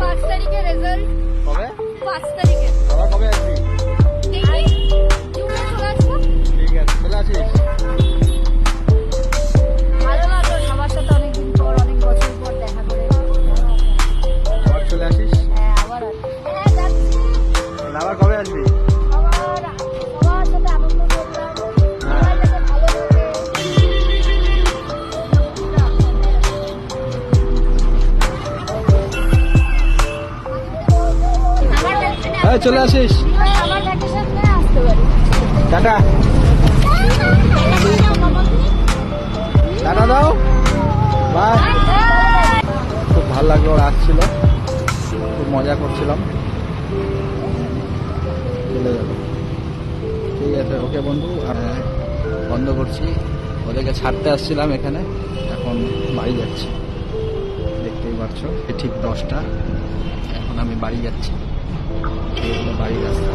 5 তারিখে রেজাল্ট। কবে? 5 তারিখে। আবার কবে আসবি? দেখি জুনে চলে আসবো। ঠিক আছে, চলে আসিস। ভালো লাগলো সবার সাথে অনেকদিন পর, অনেক বছর পর দেখা করে। আবার চলে আসিস। হ্যাঁ আবার হ্যাঁ যাচ্ছি। আবার কবে আসবি? আবার সবার সাথে আনন্দ করলাম। সবাই যাতে ভালো থাকে। হ্যাঁ, চলে আসিস। আমার ভ্যাকেশনে আসতে পারি। টাটা। টাটা দাও। বাই। খুব ভালো লাগলো, ওরা আসছিল, খুব মজা করছিলাম, চলে যাবো। ঠিক আছে, ওকে বন্ধু, বন্ধ করছি। ওদেরকে ছাড়তে আসছিলাম এখানে, এখন বাড়ি যাচ্ছি। দেখতেই পাচ্ছ ঠিক 10টা, এখন আমি বাড়ি যাচ্ছি। এই হলো বাড়ির রাস্তা।